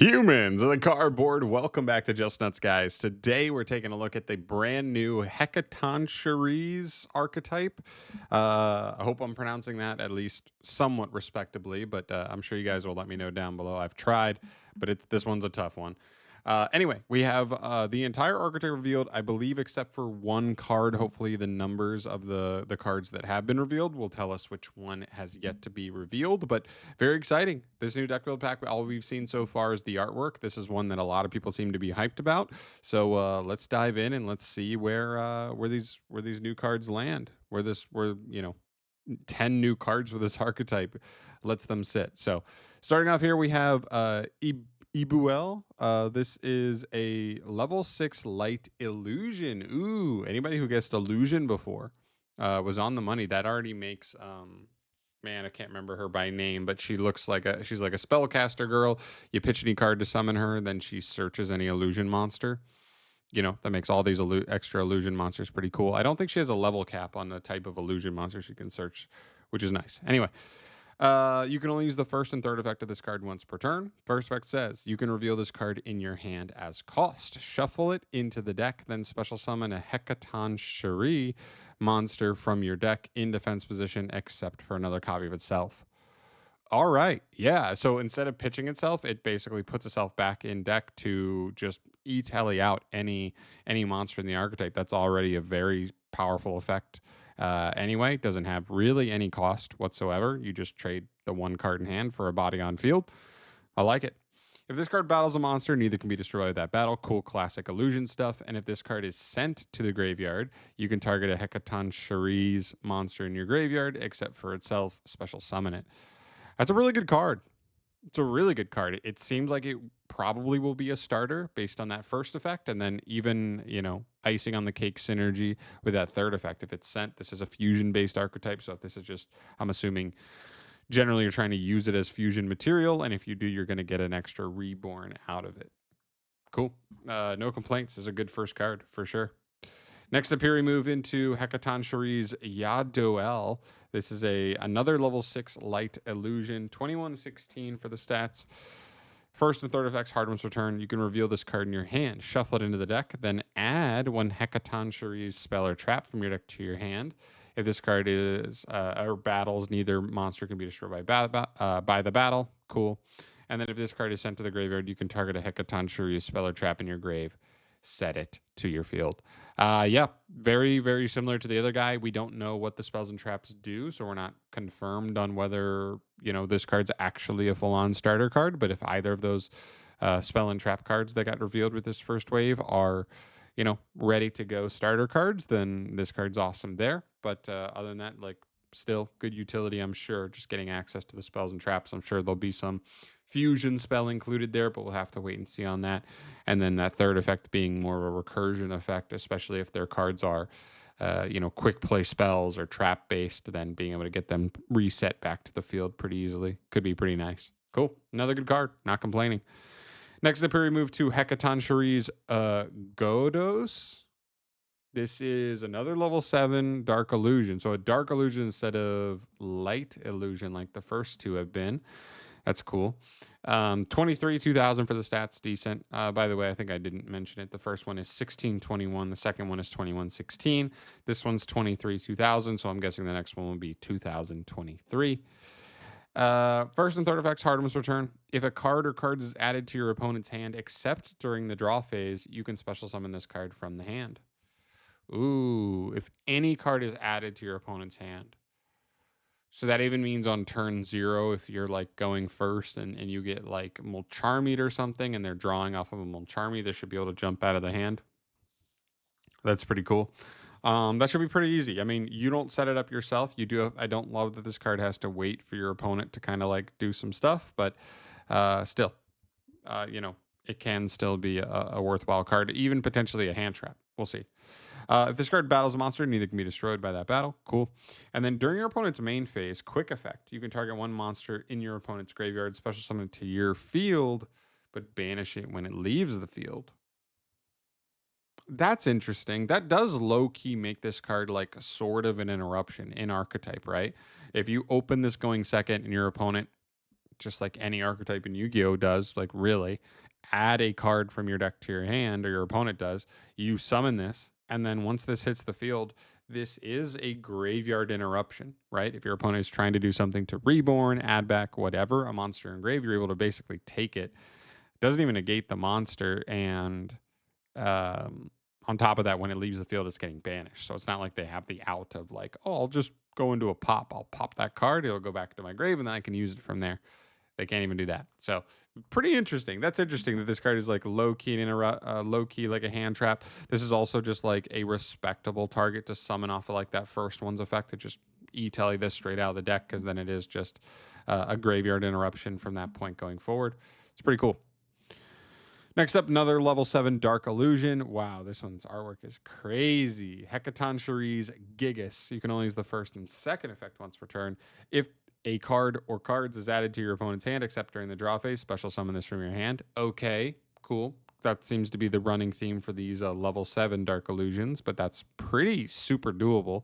Humans of the cardboard, welcome back to Just Nuts, guys. Today we're taking a look at the brand new HECATONCHERIES archetype. I hope I'm pronouncing that at least somewhat respectably, but I'm sure you guys will let me know down below. I've tried, but this one's a tough one. Anyway, we have the entire archetype revealed, I believe, except for one card. Hopefully, the numbers of the cards that have been revealed will tell us which one has yet to be revealed. But very exciting. This new deck build pack, all we've seen so far is the artwork. This is one that a lot of people seem to be hyped about. So let's dive in and let's see where these new cards land. Where 10 new cards for this archetype lets them sit. So starting off here, we have Ibuel. This is a level 6 light illusion. Ooh, anybody who guessed illusion before was on the money. That already makes man, I can't remember her by name, but she's like a spellcaster girl. You pitch any card to summon her, then she searches any illusion monster. That makes all these extra illusion monsters pretty cool. I don't think she has a level cap on the type of illusion monster she can search, which is nice. Anyway, you can only use the first and third effect of this card once per turn. First effect says you can reveal this card in your hand as cost. Shuffle it into the deck, then special summon a HECATONCHERIE monster from your deck in defense position, except for another copy of itself. All right. Yeah. So instead of pitching itself, it basically puts itself back in deck to just telly out any monster in the archetype. That's already a very powerful effect. Anyway, doesn't have really any cost whatsoever. You just trade the one card in hand for a body on field. I like it. If this card battles a monster, neither can be destroyed with that battle. Cool classic illusion stuff. And if this card is sent to the graveyard, you can target a HECATONCHERIES monster in your graveyard, except for itself, special summon it. That's a really good card. It's a really good card. It seems like it probably will be a starter based on that first effect, and then even, icing on the cake synergy with that third effect. If it's sent, this is a fusion-based archetype, so if this is just, I'm assuming, generally you're trying to use it as fusion material, and if you do, you're going to get an extra reborn out of it. Cool. No complaints. This is a good first card, for sure. Next up here, we move into HECATONCHERIES Yadoel. This is another level 6 light illusion, 2116 for the stats. First and third effects, hard ones return. You can reveal this card in your hand, shuffle it into the deck, then add one HECATONCHERIES spell or trap from your deck to your hand. If this card is or battles, neither monster can be destroyed by the battle. Cool. And then if this card is sent to the graveyard, you can target a HECATONCHERIES spell or trap in your grave. Set it to your field. Yeah, very, very similar to the other guy. We don't know what the spells and traps do, so we're not confirmed on whether, this card's actually a full-on starter card. But if either of those spell and trap cards that got revealed with this first wave are, ready to go starter cards, then this card's awesome there. But other than that, still good utility, I'm sure. Just getting access to the spells and traps. I'm sure there'll be some fusion spell included there, but we'll have to wait and see on that. And then that third effect being more of a recursion effect, especially if their cards are, quick play spells or trap based, then being able to get them reset back to the field pretty easily. Could be pretty nice. Cool. Another good card. Not complaining. Next up here, we move to HECATONCHERIES Ghoddos. This is another level 7 dark illusion. So a dark illusion instead of light illusion like the first two have been. That's cool. 2000 for the stats, decent. By the way, I think I didn't mention it. The first one is 1621. The second one is 2116. This one's 2000. So I'm guessing the next one will be 2023. First and third effects, hard ones return. If a card or cards is added to your opponent's hand, except during the draw phase, you can special summon this card from the hand. Ooh, if any card is added to your opponent's hand. So that even means on turn 0, if you're going first and you get Mulcharmeat or something and they're drawing off of a Mulcharmeat, they should be able to jump out of the hand. That's pretty cool. That should be pretty easy. I mean, you don't set it up yourself. You do. I don't love that this card has to wait for your opponent to kind of do some stuff, but still, it can still be a worthwhile card, even potentially a hand trap. We'll see. If this card battles a monster, neither can be destroyed by that battle. Cool. And then during your opponent's main phase, quick effect, you can target one monster in your opponent's graveyard, special summon it to your field, but banish it when it leaves the field. That's interesting. That does low-key make this card sort of an interruption in archetype, right? If you open this going second and your opponent just like any archetype in Yu-Gi-Oh does, like really, add a card from your deck to your hand, or your opponent does. You summon this, and then once this hits the field, this is a graveyard interruption, right? If your opponent is trying to do something to reborn, add back whatever, a monster in grave, you're able to basically take it. Doesn't even negate the monster, and on top of that, when it leaves the field, it's getting banished. So it's not like they have the out of like, oh, I'll just go into a pop. I'll pop that card. It'll go back to my grave, and then I can use it from there. They can't even do that. So pretty interesting. That's interesting that this card is like low key like a hand trap. This is also just like a respectable target to summon off of like that first one's effect to just e-telly this straight out of the deck, because then it is just a graveyard interruption from that point going forward. It's pretty cool. Next up, another level 7 Dark Illusion. Wow, this one's artwork is crazy. HECATONCHERIE's Gigas. You can only use the first and second effect once per turn. If a card or cards is added to your opponent's hand, except during the draw phase, special summon this from your hand. Okay, cool. That seems to be the running theme for these level 7 Dark Illusions, but that's pretty super doable.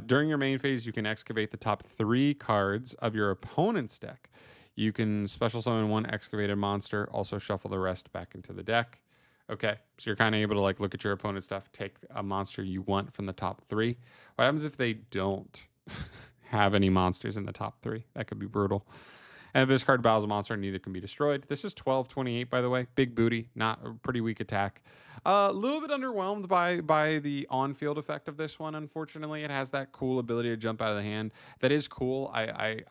During your main phase, you can excavate the top 3 cards of your opponent's deck. You can special summon 1 excavated monster, also shuffle the rest back into the deck. Okay, so you're kind of able to like look at your opponent's stuff, take a monster you want from the top 3. What happens if they don't have any monsters in the top 3? That could be brutal. And if this card battles a monster, neither can be destroyed. This is 12/28, by the way. Big booty, not a pretty weak attack. A little bit underwhelmed by the on-field effect of this one. Unfortunately, it has that cool ability to jump out of the hand. That is cool. I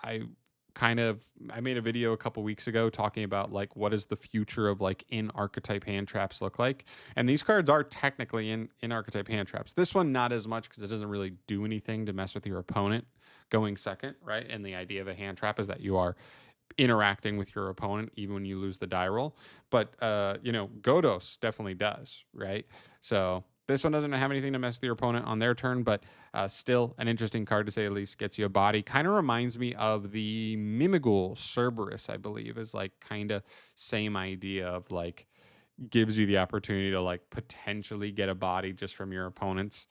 made a video a couple weeks ago talking about like what does the future of like in archetype hand traps look like, and these cards are technically in archetype hand traps. This one not as much because it doesn't really do anything to mess with your opponent going second, right? And the idea of a hand trap is that you are interacting with your opponent even when you lose the die roll. But Ghoddos definitely does, right? So this one doesn't have anything to mess with your opponent on their turn, but still an interesting card to say the least. Gets you a body. Kind of reminds me of the Mimigul Cerberus, I believe, is like kind of same idea of like gives you the opportunity to like potentially get a body just from your opponent's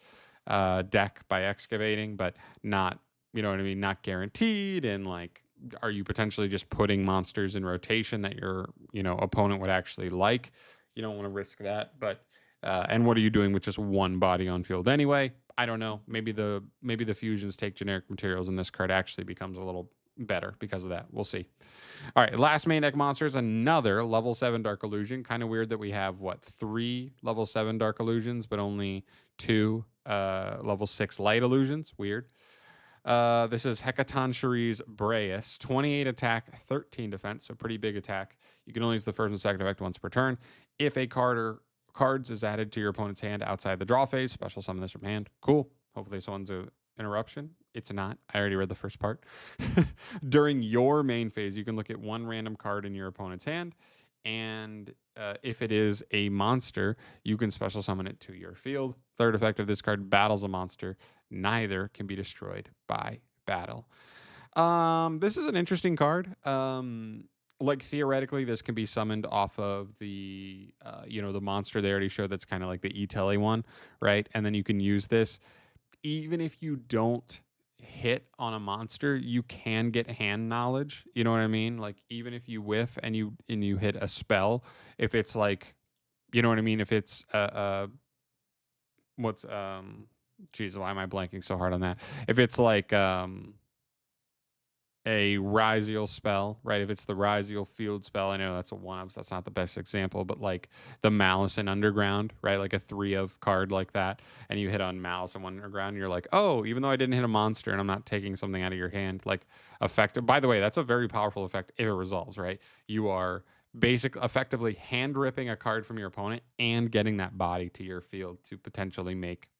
deck by excavating, but not, you know what I mean, not guaranteed. And like, are you potentially just putting monsters in rotation that your opponent would actually like? You don't want to risk that, but and what are you doing with just one body on field anyway? I don't know. Maybe the fusions take generic materials and this card actually becomes a little better because of that. We'll see. All right, last main deck monster is another level 7 Dark Illusion. Kind of weird that we have 3 level 7 Dark Illusions, but only 2 level 6 Light Illusions. Weird. This is HECATONCHERIE's Breus. 28 attack, 13 defense, so pretty big attack. You can only use the first and second effect once per turn. If a card or cards is added to your opponent's hand outside the draw phase, special summon this from hand. Cool. Hopefully someone's an interruption. It's not. I already read the first part. During your main phase, you can look at 1 random card in your opponent's hand, and if it is a monster, you can special summon it to your field. Third effect of this card, battles a monster. Neither can be destroyed by battle. This is an interesting card. Like theoretically, this can be summoned off of the the monster they already showed. That's kind of like the E-Telly one, right? And then you can use this even if you don't hit on a monster, you can get hand knowledge. You know what I mean? Like even if you whiff and you hit a spell, if it's like, you know what I mean? If it's what's geez, why am I blanking so hard on that? If it's like a Ryziel spell, right? If it's the Ryziel field spell, I know that's a one-up, so that's not the best example, but like the Malice and Underground, right? Like a 3-of card like that, and you hit on Malice and Underground, and you're like, oh, even though I didn't hit a monster and I'm not taking something out of your hand, like effective. By the way, that's a very powerful effect if it resolves, right? You are effectively hand ripping a card from your opponent and getting that body to your field to potentially make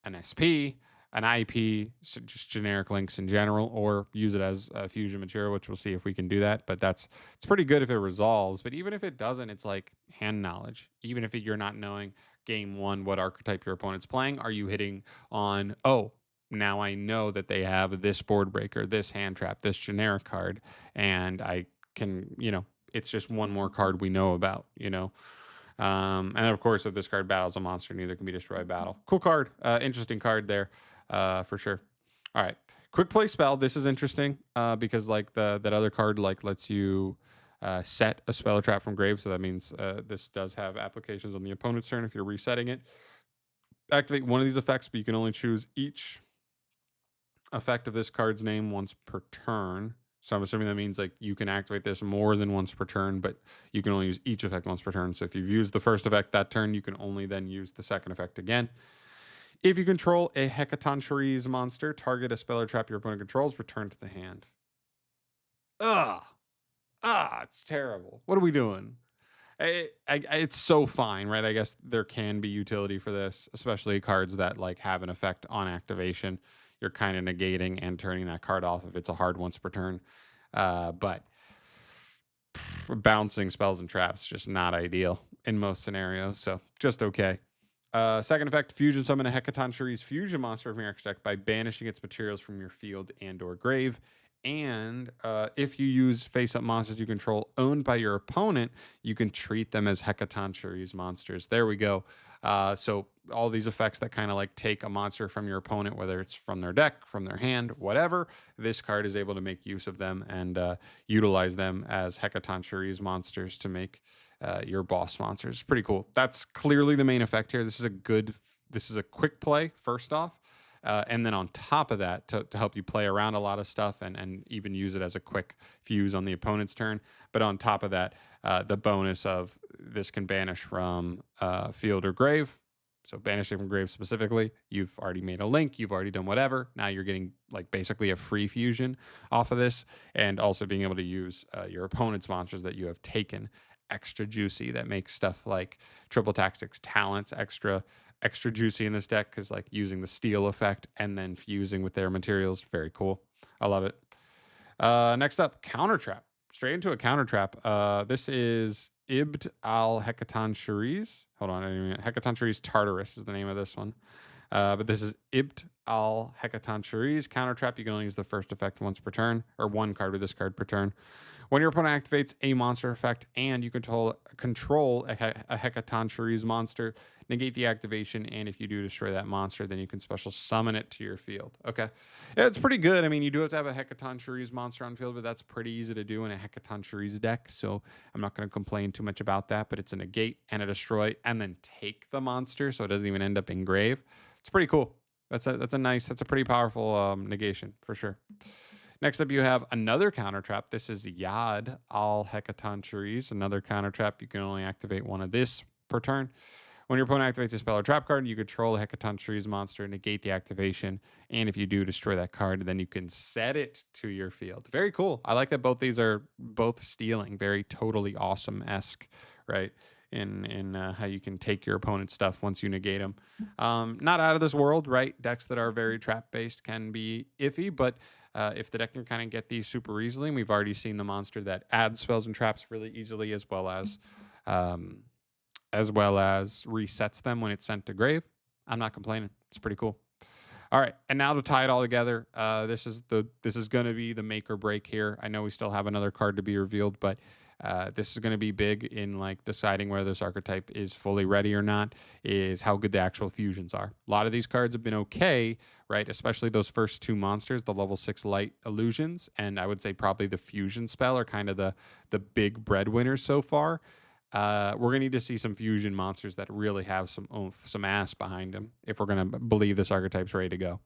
an SP, an IP, so just generic links in general, or use it as a fusion material, which we'll see if we can do that. But it's pretty good if it resolves. But even if it doesn't, it's like hand knowledge. Even if you're not knowing game 1 what archetype your opponent's playing, are you hitting on, oh, now I know that they have this board breaker, this hand trap, this generic card, and I can, it's just one more card we know about, and of course, if this card battles a monster, neither can be destroyed by battle. Cool card. Interesting card there. For sure. All right. Quick play spell. This is interesting because like that other card like lets you set a spell or trap from grave. So that means this does have applications on the opponent's turn if you're resetting it. Activate one of these effects, but you can only choose each effect of this card's name once per turn. So I'm assuming that means like you can activate this more than once per turn, but you can only use each effect once per turn. So if you've used the first effect that turn, you can only then use the second effect again. If you control a HECATONCHERIE monster, target a spell or trap your opponent controls, return to the hand. Ugh. It's terrible. What are we doing? It's so fine, right? I guess there can be utility for this, especially cards that like have an effect on activation. You're kind of negating and turning that card off if it's a hard once per turn. But bouncing spells and traps just not ideal in most scenarios. So just okay. Second effect, fusion summon a HECATONCHERIE fusion monster from your extra deck by banishing its materials from your field and or grave. And if you use face-up monsters you control owned by your opponent, you can treat them as HECATONCHERIE monsters. There we go. So all these effects that kind of like take a monster from your opponent, whether it's from their deck, from their hand, whatever, this card is able to make use of them and utilize them as HECATONCHERIE monsters to make your boss monsters. It's pretty cool. That's clearly the main effect here. This is a quick play, first off. And then on top of that, to help you play around a lot of stuff and even use it as a quick fuse on the opponent's turn. But on top of that, the bonus of this can banish from field or grave. So banishing from grave specifically, you've already made a link, you've already done whatever. Now you're getting like basically a free fusion off of this, and also being able to use your opponent's monsters that you have taken extra juicy. That makes stuff like Triple Tactics Talents extra juicy in this deck, because like using the steal effect and then fusing with their materials, very cool. I love it. Next up, counter trap. Straight into a counter trap. This is Ibuel HECATONCHERIE. Hold on, HECATONCHERIE Tartarus is the name of this one. But this is Ibuel HECATONCHERIE counter trap. You can only use the first effect once per turn, or one card with this card per turn. When your opponent activates a monster effect and you control a HECATONCHERIE monster, negate the activation, and if you do destroy that monster, then you can special summon it to your field. Okay. Yeah, it's pretty good. I mean, you do have to have a HECATONCHERIE monster on field, but that's pretty easy to do in a HECATONCHERIE deck, so I'm not going to complain too much about that, but it's a negate and a destroy and then take the monster, so it doesn't even end up in grave. It's pretty cool. That's a pretty powerful negation for sure. Next up, you have another counter trap. This is Yadoel HECATONCHERIE, another counter trap. You can only activate one of this per turn. When your opponent activates a spell or trap card, you control a HECATONCHERIE monster, negate the activation, and if you do destroy that card, then you can set it to your field. Very cool. I like that both these are both stealing. Very totally awesome-esque, right? In how you can take your opponent's stuff once you negate them. Not out of this world, right? Decks that are very trap-based can be iffy, but if the deck can kind of get these super easily, and we've already seen the monster that adds spells and traps really easily, as well as resets them when it's sent to grave, I'm not complaining. It's pretty cool. All right, and now to tie it all together, this is going to be the make or break here. I know we still have another card to be revealed, but this is going to be big in like deciding whether this archetype is fully ready or not, is how good the actual fusions are. A lot of these cards have been okay, right? Especially those first two monsters, the level 6 light illusions, and I would say probably the fusion spell are kind of the big breadwinners so far. We're going to need to see some fusion monsters that really have some oomph, some ass behind them, if we're going to believe this archetype's ready to go.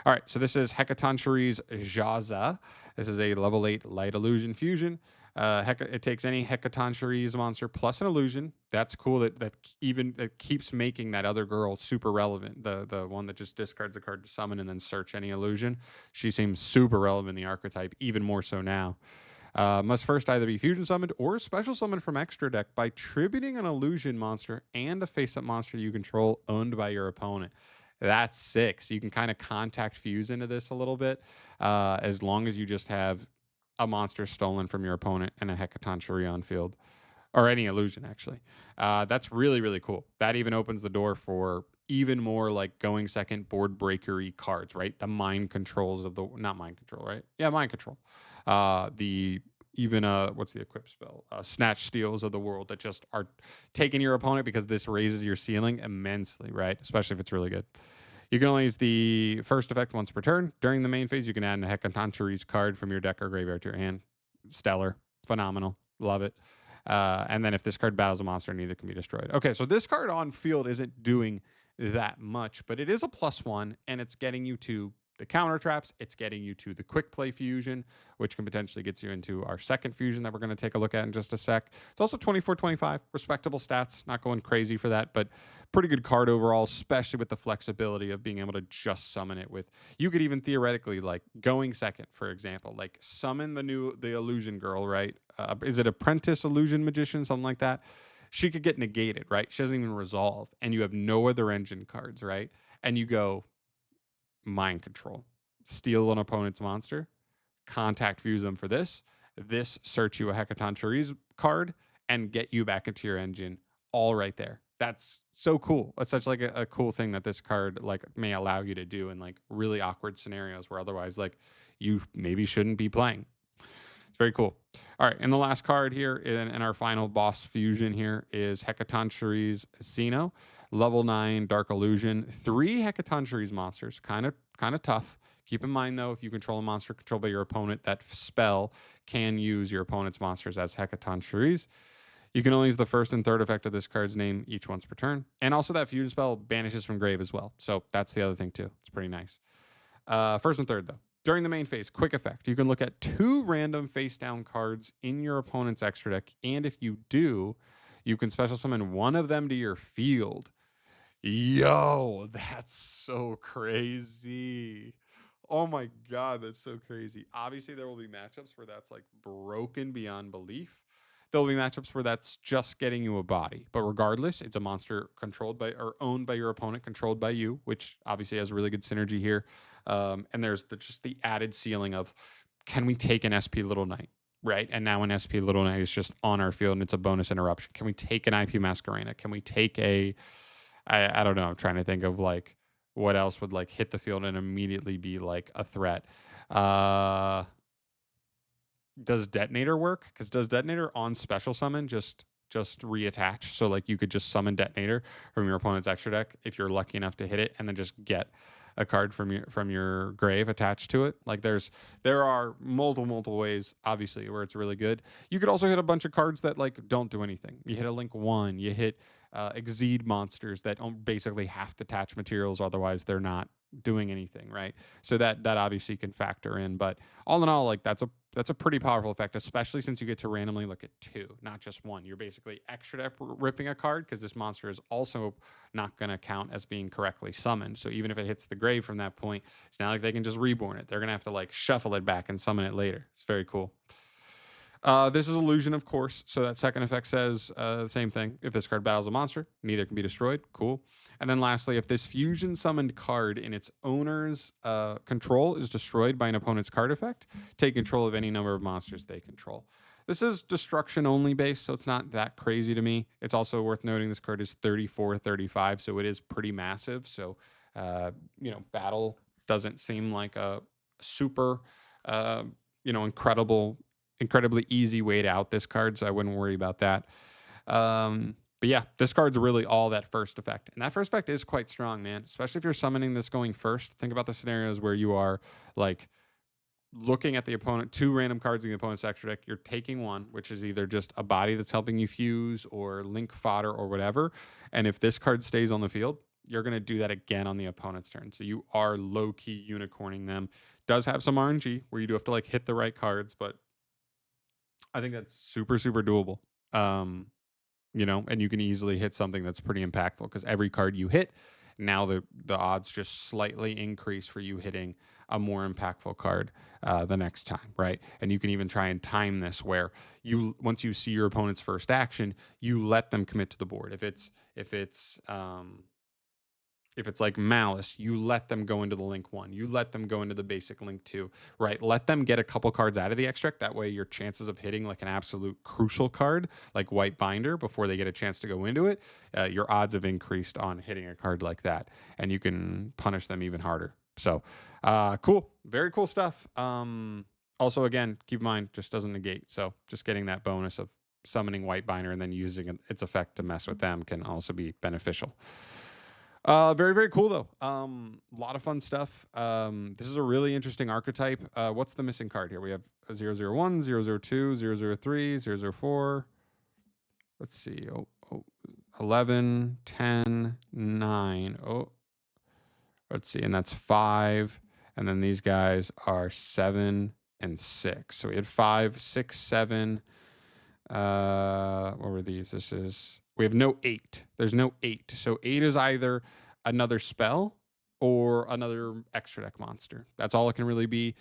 All right, so this is HECATONCHERIE Jawza. This is a level 8 light illusion fusion. It takes any HECATONCHERIE monster plus an illusion. That's cool. That keeps making that other girl super relevant. The one that just discards a card to summon and then search any illusion. She seems super relevant in the archetype, even more so now. Must first either be fusion summoned or special summoned from extra deck by tributing an illusion monster and a face-up monster you control owned by your opponent. That's sick. So you can kind of contact fuse into this a little bit, as long as you just have a monster stolen from your opponent and a HECATONCHERIE on field, or any illusion actually. That's really, really cool. That even opens the door for even more like going second board breakery cards, right? The mind controls of not mind control, right? Yeah, mind control. What's the equip spell? Snatch steals of the world that just are taking your opponent, because this raises your ceiling immensely, right? Especially if it's really good. You can only use the first effect once per turn. During the main phase, you can add a HECATONCHERIE card from your deck or graveyard to your hand. Stellar. Phenomenal. Love it. And then if this card battles a monster, neither can be destroyed. Okay, so this card on field isn't doing that much, but it is a +1, and it's getting you to the counter traps. It's getting you to the quick play fusion, which can potentially get you into our second fusion that we're going to take a look at in just a sec. It's also 24-25, respectable stats, not going crazy for that, but pretty good card overall, especially with the flexibility of being able to just summon it with. You could even theoretically, like going second, for example, like summon the illusion girl, right? Is it apprentice illusion magician, something like that? She could get negated, right? She doesn't even resolve, and you have no other engine cards, right? And you go mind control, steal an opponent's monster, contact fuse them for this, search you a HECATONCHERIE card, and get you back into your engine, all right there. That's so cool. It's such like a cool thing that this card like may allow you to do in like really awkward scenarios where otherwise like you maybe shouldn't be playing. It's very cool. All right, and the last card here in our final boss fusion here is HECATONCHERIE Xeno, level 9 Dark Illusion, 3 HECATONCHERIE monsters, kind of tough. Keep in mind though, if you control a monster controlled by your opponent, that spell can use your opponent's monsters as HECATONCHERIE. You can only use the first and third effect of this card's name each once per turn, and also that fusion spell banishes from grave as well. So that's the other thing too. It's pretty nice. First and third though. During the main phase, quick effect. You can look at 2 random face down cards in your opponent's extra deck, and if you do, you can special summon one of them to your field. Yo, that's so crazy. Oh my God, that's so crazy. Obviously, there will be matchups where that's like broken beyond belief. There'll be matchups where that's just getting you a body. But regardless, it's a monster controlled by or owned by your opponent, controlled by you, which obviously has really good synergy here. And there's just the added ceiling of, can we take an SP Little Knight, right? And now an SP Little Knight is just on our field and it's a bonus interruption. Can we take an IP Masquerena? Can we take I don't know. I'm trying to think of like what else would like hit the field and immediately be like a threat. Does Detonator work? Because does Detonator on special summon just reattach? So like you could just summon Detonator from your opponent's extra deck if you're lucky enough to hit it, and then just get a card from your grave attached to it. Like there are multiple ways, obviously, where it's really good. You could also hit a bunch of cards that like don't do anything. You hit a Link 1, you hit Exceed monsters that don't basically have to attach materials, otherwise they're not doing anything, right? So that obviously can factor in. But all in all, like that's a pretty powerful effect, especially since you get to randomly look at 2, not just 1. You're basically extra deck ripping a card because this monster is also not going to count as being correctly summoned. So even if it hits the grave from that point, it's not like they can just reborn it. They're going to have to like shuffle it back and summon it later. It's very cool. This is illusion, of course. So that second effect says the same thing. If this card battles a monster, neither can be destroyed. Cool. And then lastly, if this fusion summoned card in its owner's control is destroyed by an opponent's card effect, take control of any number of monsters they control. This is destruction only based, so it's not that crazy to me. It's also worth noting this card is 34-35, so it is pretty massive. So, battle doesn't seem like a super, incredibly easy way to out this card, so I wouldn't worry about that. But yeah, this card's really all that first effect. And that first effect is quite strong, man. Especially if you're summoning this going first. Think about the scenarios where you are like looking at the opponent, 2 random cards in the opponent's extra deck. You're taking one, which is either just a body that's helping you fuse or link fodder or whatever. And if this card stays on the field, you're going to do that again on the opponent's turn. So you are low-key unicorning them. Does have some RNG where you do have to like hit the right cards, but I think that's super doable. And you can easily hit something that's pretty impactful because every card you hit, now the odds just slightly increase for you hitting a more impactful card the next time, right? And you can even try and time this where once you see your opponent's first action, you let them commit to the board. If it's like Malice, you let them go into the Link 1. You let them go into the basic Link 2, right? Let them get a couple cards out of the extract. That way your chances of hitting like an absolute crucial card like White Binder before they get a chance to go into it, your odds have increased on hitting a card like that. And you can punish them even harder. So cool. Very cool stuff. Also, again, keep in mind, just doesn't negate. So just getting that bonus of summoning White Binder and then using its effect to mess with them can also be beneficial. Very, very cool though. A lot of fun stuff. This is a really interesting archetype. What's the missing card here? We have a 001, 002, 003, 004. Let's see. 11, 10, 9. Oh, let's see. And that's 5. And then these guys are 7 and 6. So we had 5, 6, 7. What were these? We have no 8. There's no 8. So 8 is either another spell or another extra deck monster. That's all it can really be.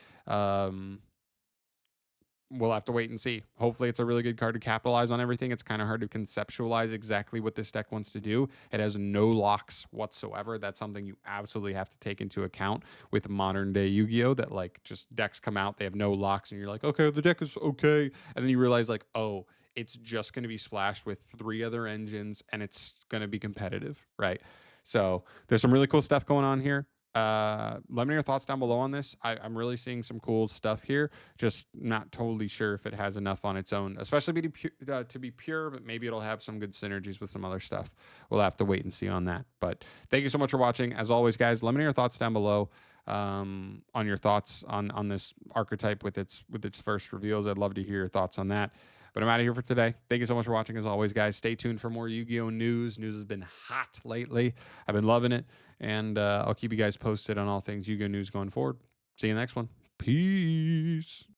We'll have to wait and see. Hopefully, it's a really good card to capitalize on everything. It's kind of hard to conceptualize exactly what this deck wants to do. It has no locks whatsoever. That's something you absolutely have to take into account with modern day Yu-Gi-Oh! That like just decks come out, they have no locks, and you're like, okay, the deck is okay, and then you realize like, oh, it's just going to be splashed with 3 other engines, and it's going to be competitive, right? So there's some really cool stuff going on here. Let me know your thoughts down below on this. I'm really seeing some cool stuff here. Just not totally sure if it has enough on its own, especially to be pure, but maybe it'll have some good synergies with some other stuff. We'll have to wait and see on that. But thank you so much for watching. As always, guys, let me know your thoughts down below on your thoughts on this archetype with its first reveals. I'd love to hear your thoughts on that. But I'm out of here for today. Thank you so much for watching. As always, guys, stay tuned for more Yu-Gi-Oh! News. News has been hot lately. I've been loving it. And I'll keep you guys posted on all things Yu-Gi-Oh! News going forward. See you in the next one. Peace.